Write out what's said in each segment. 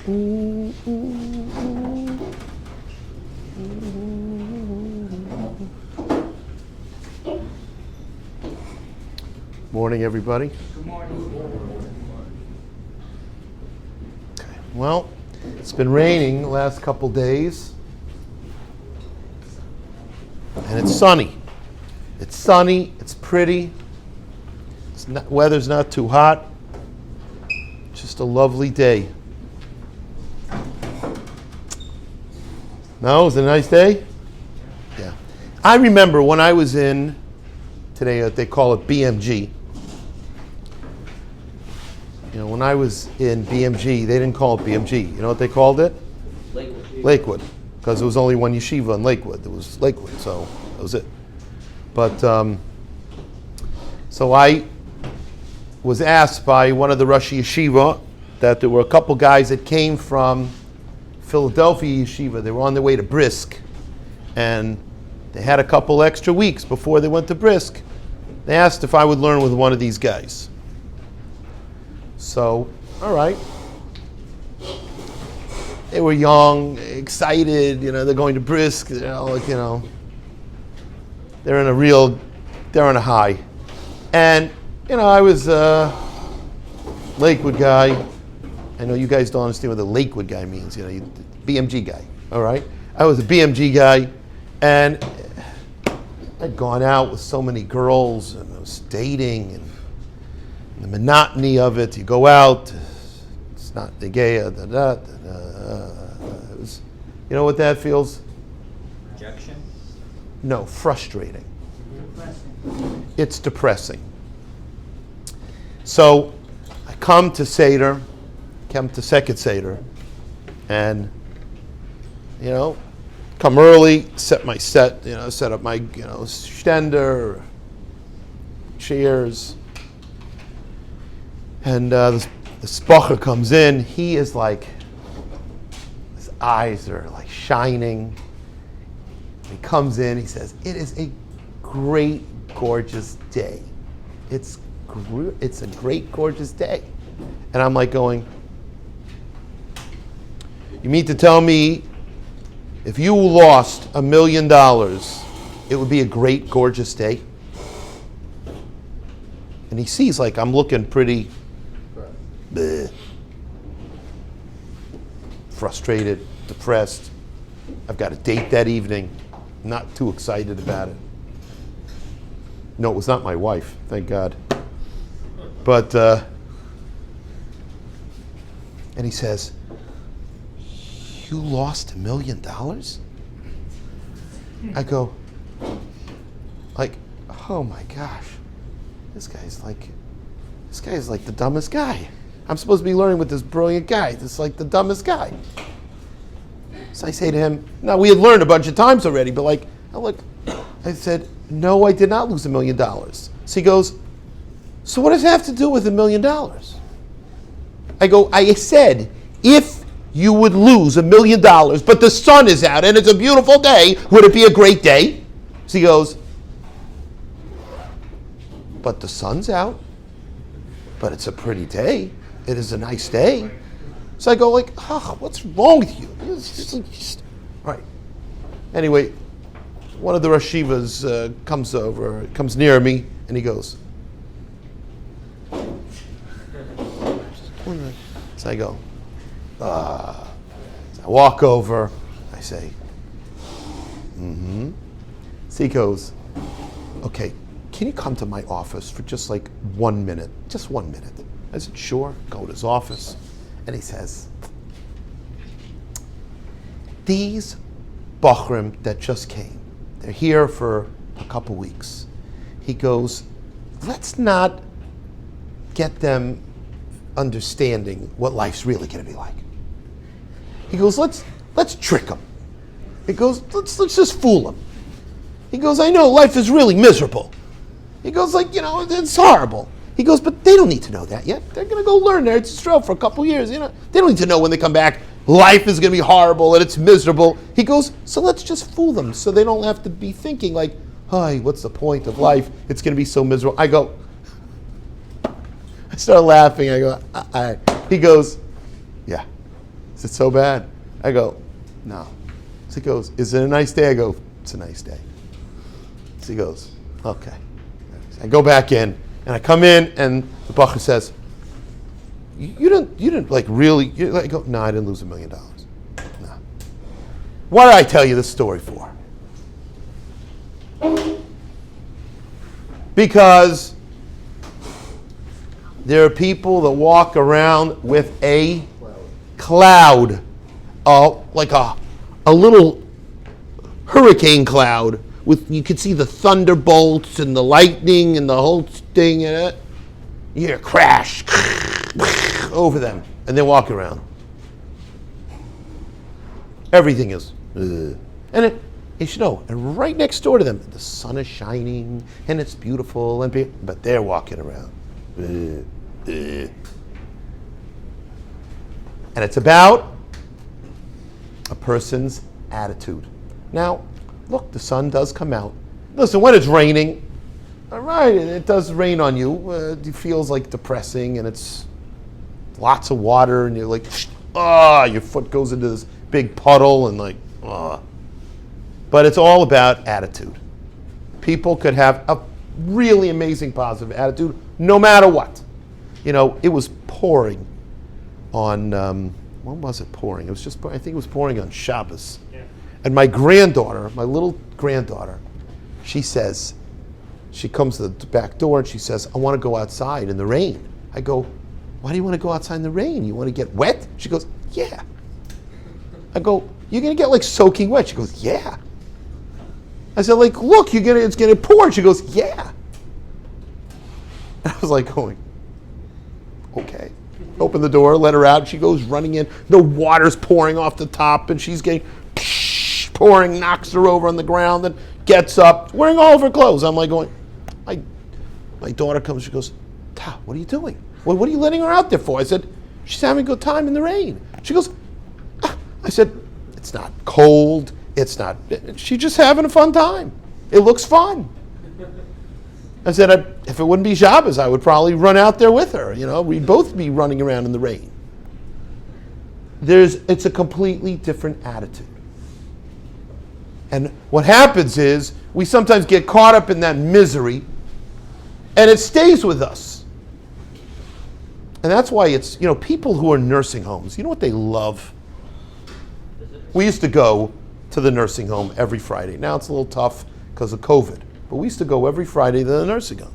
Morning, everybody. Good morning. Okay. Well, it's been raining the last couple days, and it's sunny. It's sunny. It's pretty. Weather's not too hot. Just a lovely day. No, it was a nice day? Yeah. I remember when I was in, today they call it BMG. You know, when I was in BMG, they didn't call it BMG. You know what they called it? Lakewood. Because there was only one yeshiva in Lakewood. There was Lakewood, so that was it. But, so I was asked by one of the rosh yeshiva that there were a couple guys that came from Philadelphia yeshiva. They were on their way to Brisk, and they had a couple extra weeks before they went to Brisk. They asked if I would learn with one of these guys. So, all right. They were young, excited, they're going to Brisk, they're on a high. And, I was a Lakewood guy. I know you guys don't understand what the Lakewood guy means, BMG guy, all right? I was a BMG guy, and I'd gone out with so many girls, and I was dating, and the monotony of it. You go out, it's not the gay, it was, you know what that feels? Rejection? No, frustrating. Depressing. It's depressing. So I come to Second Seder, and come early, set my set up my stender, chairs, and the spacher comes in. He is like, his eyes are like shining. He comes in, he says, "It is a great, gorgeous day. It's a great, gorgeous day." And I'm like going, "You mean to tell me if you lost $1 million, it would be a great, gorgeous day?" And he sees like I'm looking pretty frustrated, depressed. I've got a date that evening. Not too excited about it. No, it was not my wife, thank God. But, and he says, "You lost $1 million?" I go, like, oh my gosh, this guy's like the dumbest guy. I'm supposed to be learning with this brilliant guy. This is like the dumbest guy. So I say to him, now we had learned a bunch of times already, but I said, "No, I did not lose $1 million." So he goes, "So what does it have to do with $1 million?" I go, "I said, if you would lose $1 million, but the sun is out and it's a beautiful day, would it be a great day?" So he goes, "But the sun's out, but it's a pretty day. It is a nice day." So I go what's wrong with you? All right. Anyway, one of the rosh yeshivas comes near me, and he goes. So I go, So I walk over, I say, So he goes, "Okay, can you come to my office for just 1 minute? Just 1 minute." I said, "Sure." Go to his office. And he says, "These Bachrim that just came, they're here for a couple weeks." He goes, "Let's not get them understanding what life's really going to be like." He goes, let's trick them. He goes, let's just fool them. He goes, "I know life is really miserable." He goes, it's horrible. He goes, "But they don't need to know that yet. They're going to go learn there. It's Israel for a couple years. They don't need to know when they come back, life is going to be horrible and it's miserable." He goes, "So let's just fool them so they don't have to be thinking hi, what's the point of life? It's going to be so miserable." I start laughing. I go, He goes, "Yeah." Is it so bad? I go, no. So he goes, is it a nice day? I go, it's a nice day. So he goes, okay. I go back in, and I come in, and the bacher says, you didn't like really, I go, no, I didn't lose $1 million. No. What did I tell you this story for? Because there are people that walk around with a cloud, like a little hurricane cloud, with you could see the thunderbolts and the lightning and the whole thing in it. You hear crash over them, and they walk around. Everything is, and you should know, and right next door to them, the sun is shining and it's beautiful, but they're walking around. And it's about a person's attitude. Now, look, the sun does come out. Listen, when it's raining, all right, it does rain on you. It feels like depressing, and it's lots of water, and you're like, your foot goes into this big puddle, and like, But it's all about attitude. People could have a really amazing positive attitude, no matter what. You know, it was pouring on, when was it pouring? It was just, I think it was pouring on Shabbos. Yeah. And my granddaughter, my little granddaughter, she says, she comes to the back door and she says, I want to go outside in the rain. I go, why do you want to go outside in the rain? You want to get wet? She goes, yeah. I go, you're going to get like soaking wet? She goes, yeah. I said, like, look, it's going to pour. She goes, yeah. And I was like going, okay. Open the door, let her out. She goes running in. The water's pouring off the top, and she's getting pouring, knocks her over on the ground, and gets up, wearing all of her clothes. I'm like going, my daughter comes, she goes, Ta, what are you doing? What are you letting her out there for? I said, she's having a good time in the rain. She goes, I said, it's not cold. It's not, she's just having a fun time. It looks fun. I said, if it wouldn't be Shabbos, I would probably run out there with her. You know, we'd both be running around in the rain. It's a completely different attitude. And what happens is, we sometimes get caught up in that misery, and it stays with us. And that's why it's, people who are in nursing homes, you know what they love? We used to go to the nursing home every Friday. Now it's a little tough because of COVID. But we used to go every Friday to the nursing home.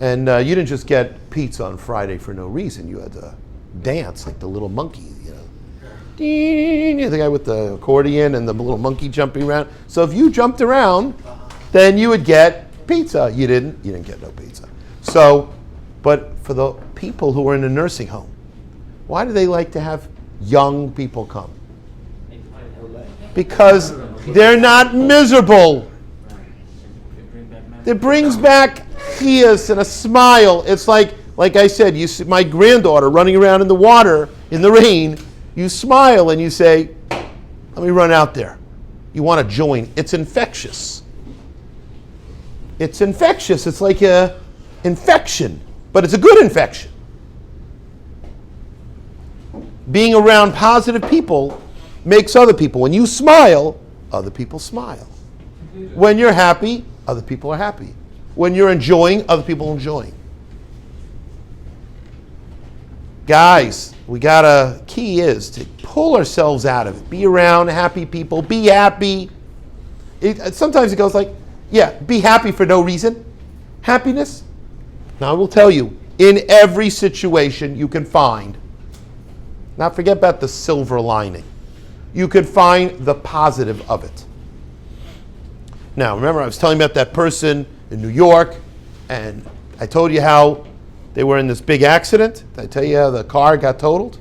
And you didn't just get pizza on Friday for no reason. You had to dance like the little monkey, the guy with the accordion and the little monkey jumping around. So if you jumped around, then you would get pizza. You didn't get no pizza. So, but for the people who are in a nursing home, why do they like to have young people come? Because they're not miserable. It brings back chiyas and a smile. It's like I said, you see my granddaughter running around in the water, in the rain, you smile and you say, let me run out there. You want to join. It's infectious. It's infectious. It's like a infection, but it's a good infection. Being around positive people makes other people. When you smile, other people smile. When you're happy, other people are happy. When you're enjoying, other people are enjoying. Guys, key is to pull ourselves out of it. Be around happy people. Be happy. Sometimes it goes like, be happy for no reason. Happiness. Now I will tell you, in every situation you can find, not forget about the silver lining. You could find the positive of it. Now, remember, I was telling you about that person in New York, and I told you how they were in this big accident. Did I tell you how the car got totaled?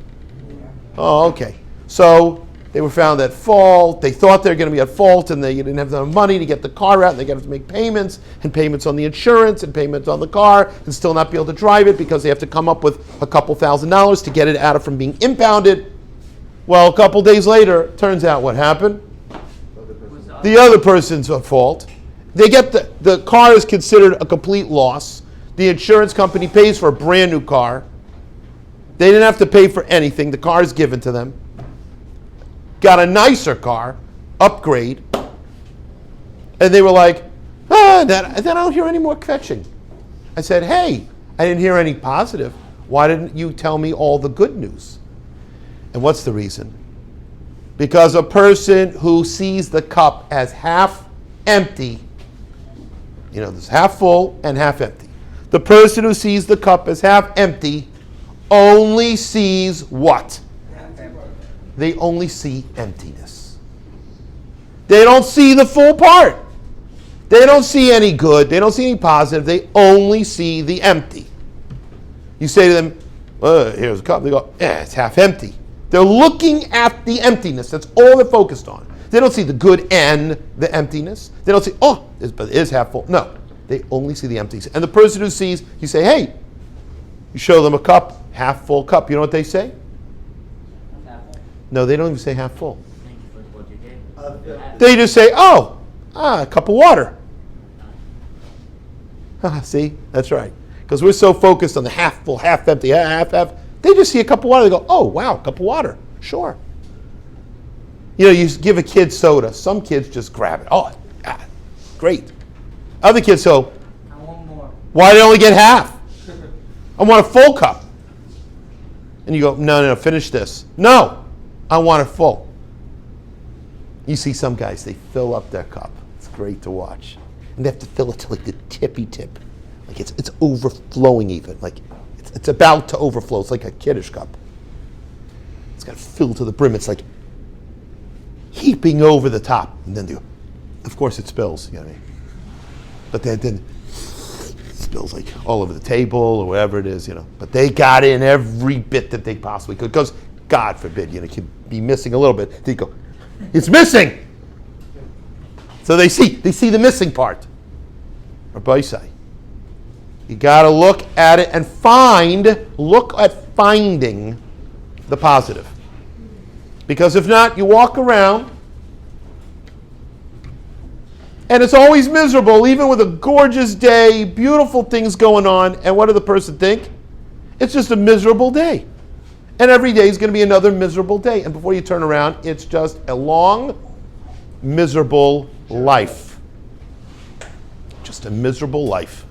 Oh, okay. So they were found at fault. They thought they were going to be at fault, and they didn't have enough money to get the car out, and they got to make payments, and payments on the insurance, and payments on the car, and still not be able to drive it because they have to come up with a couple $1,000s to get it out of from being impounded. Well, a couple days later, turns out what happened? The other person's at fault. They get the car is considered a complete loss. The insurance company pays for a brand new car. They didn't have to pay for anything. The car is given to them. Got a nicer car, upgrade. And they were like, then I don't hear any more kvetching. I said, hey, I didn't hear any positive. Why didn't you tell me all the good news? And what's the reason? Because a person who sees the cup as half empty, there's half full and half empty. The person who sees the cup as half empty only sees what? They only see emptiness. They don't see the full part. They don't see any good. They don't see any positive. They only see the empty. You say to them, here's a cup. They go, it's half empty. They're looking at the emptiness. That's all they're focused on. They don't see the good and the emptiness. They don't see, but it is half full. No, they only see the emptiness. And the person who sees, you say, hey, you show them a cup, half full cup. You know what they say? No, they don't even say half full. They just say, a cup of water. See, that's right. Because we're so focused on the half full, half empty, half. They just see a cup of water. They go, oh, wow, cup of water. Sure. You give a kid soda. Some kids just grab it. Oh, great. Other kids go, I want more. Why did I only get half? I want a full cup. And you go, no, finish this. No, I want it full. You see some guys, they fill up their cup. It's great to watch. And they have to fill it to like the tippy tip. Like it's overflowing even. Like it's about to overflow. It's like a kiddush cup. It's got filled to the brim. It's like heaping over the top. And then of course it spills, you know what I mean? But then it spills like all over the table or wherever it is, But they got in every bit that they possibly could. Because God forbid, it could be missing a little bit. They go, it's missing! So they see the missing part. Rabbi say, you got to look at it and look at finding the positive. Because if not, you walk around and it's always miserable, even with a gorgeous day, beautiful things going on, and what does the person think? It's just a miserable day. And every day is going to be another miserable day. And before you turn around, it's just a long, miserable life. Just a miserable life.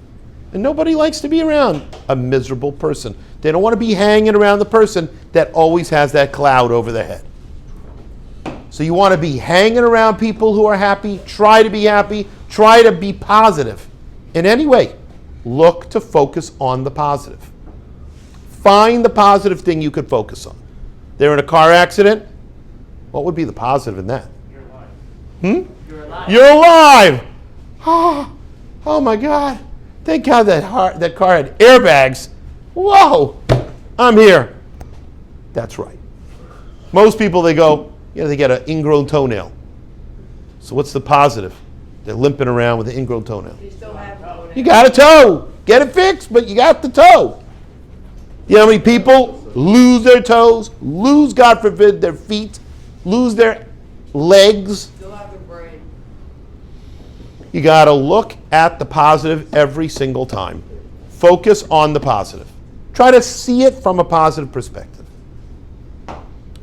And nobody likes to be around a miserable person. They don't want to be hanging around the person that always has that cloud over their head. So you want to be hanging around people who are happy. Try to be happy. Try to be positive. In any way, look to focus on the positive. Find the positive thing you could focus on. They're in a car accident. What would be the positive in that? You're alive. You're alive. You're alive. Oh my God. Thank God that car had airbags. Whoa. I'm here. That's right. Most people, they go, they get an ingrown toenail. So what's the positive? They're limping around with an ingrown toenail. You still have toenail. You got a toe. Get it fixed, but you got the toe. You know how many people lose their toes, lose, God forbid, their feet, lose their legs? Still have the brain. You got to look at the positive every single time. Focus on the positive. Try to see it from a positive perspective.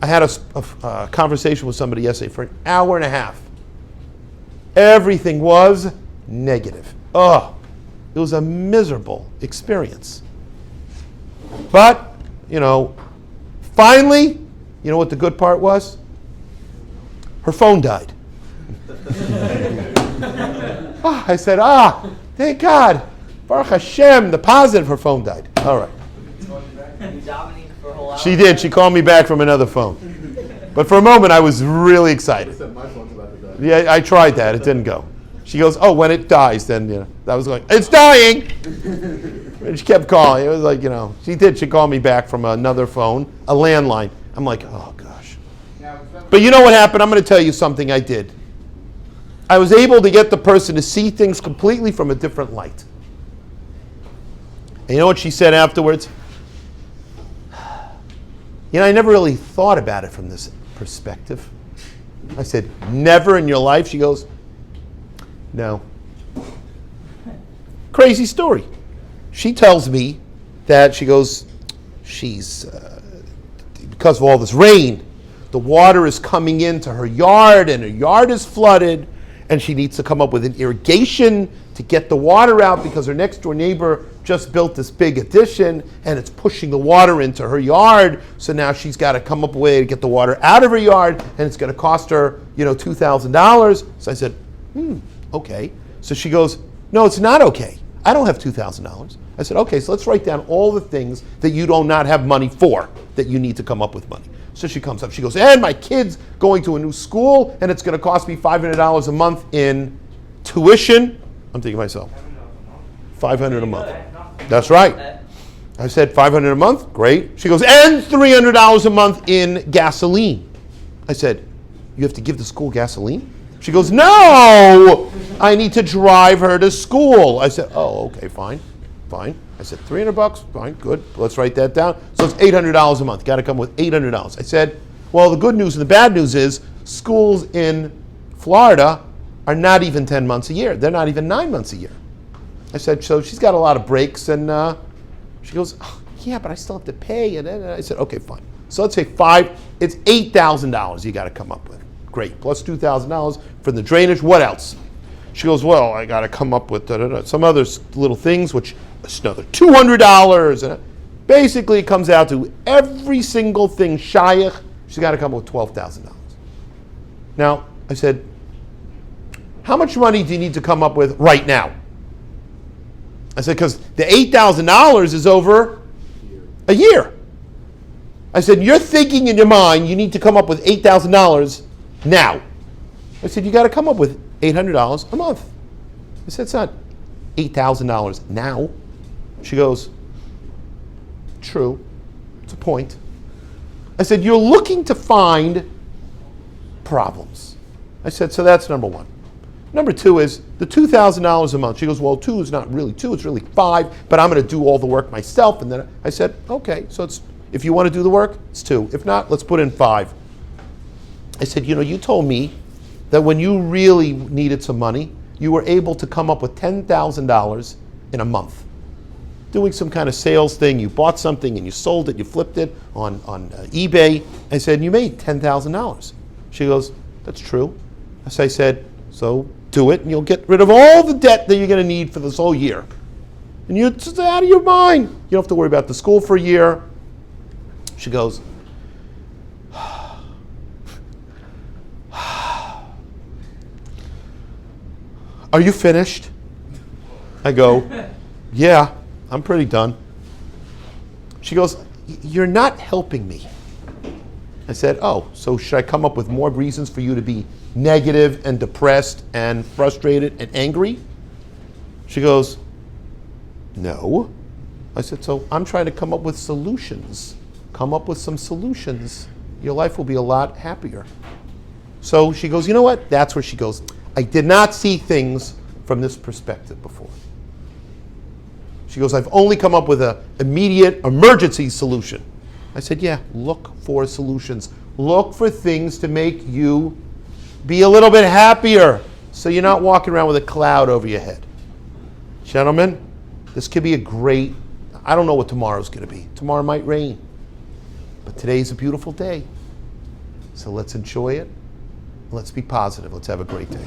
I had a conversation with somebody yesterday for an hour and a half. Everything was negative. It was a miserable experience. But, finally, you know what the good part was? Her phone died. I said, thank God. Baruch Hashem, the positive, her phone died. All right. You dominated for a whole hour. She did. She called me back from another phone. But for a moment, I was really excited. Yeah, I tried that. It didn't go. She goes, when it dies, then, that was going, it's dying! And she kept calling. It was like, she did. She called me back from another phone, a landline. I'm like, oh, gosh. But you know what happened? I'm going to tell you something I did. I was able to get the person to see things completely from a different light. And you know what she said afterwards? I never really thought about it from this perspective. I said, never in your life? She goes, no. Crazy story. She tells me that she she's, because of all this rain, the water is coming into her yard and her yard is flooded and she needs to come up with an irrigation to get the water out because her next door neighbor just built this big addition and it's pushing the water into her yard. So now she's got to come up with a way to get the water out of her yard and it's going to cost her, $2,000. So I said, okay. So she goes, no, it's not okay. I don't have $2,000. I said, okay, so let's write down all the things that you do not have money for that you need to come up with money. So she comes up, she goes, and my kid's going to a new school and it's going to cost me $500 a month in tuition. I'm thinking to myself, $500 a month. That's right. I said $500 a month, great. She goes, and $300 a month in gasoline. I said, you have to give the school gasoline? She goes, no, I need to drive her to school. I said, oh, okay, fine. I said, $300, fine, good. Let's write that down. So it's $800 a month. Got to come with $800. I said, well, the good news and the bad news is schools in Florida are not even 10 months a year. They're not even 9 months a year. I said, so she's got a lot of breaks. And she goes, oh, yeah, but I still have to pay. And then I said, okay, fine. So let's say it's $8,000 you got to come up with. Great, plus $2,000 for the drainage. What else? She goes, well, I got to come up with some other little things, which is another $200. And basically, it comes out to every single thing shaykh, she's got to come up with $12,000. Now, I said, how much money do you need to come up with right now? I said, because the $8,000 is over a year. I said, you're thinking in your mind you need to come up with $8,000 now. I said, you got to come up with $800 a month. I said, it's not $8,000 now. She goes, true, it's a point. I said, you're looking to find problems. I said, so that's number one. Number two is the $2,000 a month. She goes, well, 2 is not really 2, it's really 5, but I'm going to do all the work myself. And then I said, okay, so if you want to do the work, it's 2. If not, let's put in 5. I said, you told me that when you really needed some money, you were able to come up with $10,000 in a month. Doing some kind of sales thing, you bought something and you sold it, you flipped it on eBay. I said, you made $10,000. She goes, that's true. So I said, so do it and you'll get rid of all the debt that you're going to need for this whole year. And you're just out of your mind. You don't have to worry about the school for a year. She goes, are you finished? I go, yeah, I'm pretty done. She goes, you're not helping me. I said, oh, so should I come up with more reasons for you to be negative and depressed and frustrated and angry? She goes, no. I said, so I'm trying to come up with solutions. Come up with some solutions. Your life will be a lot happier. So she goes, you know what? That's where she goes, I did not see things from this perspective before. She goes, I've only come up with an immediate emergency solution. I said, yeah, look for solutions. Look for things to make you be a little bit happier so you're not walking around with a cloud over your head. Gentlemen, this could be I don't know what tomorrow's going to be. Tomorrow might rain. But today's a beautiful day. So let's enjoy it. Let's be positive. Let's have a great day.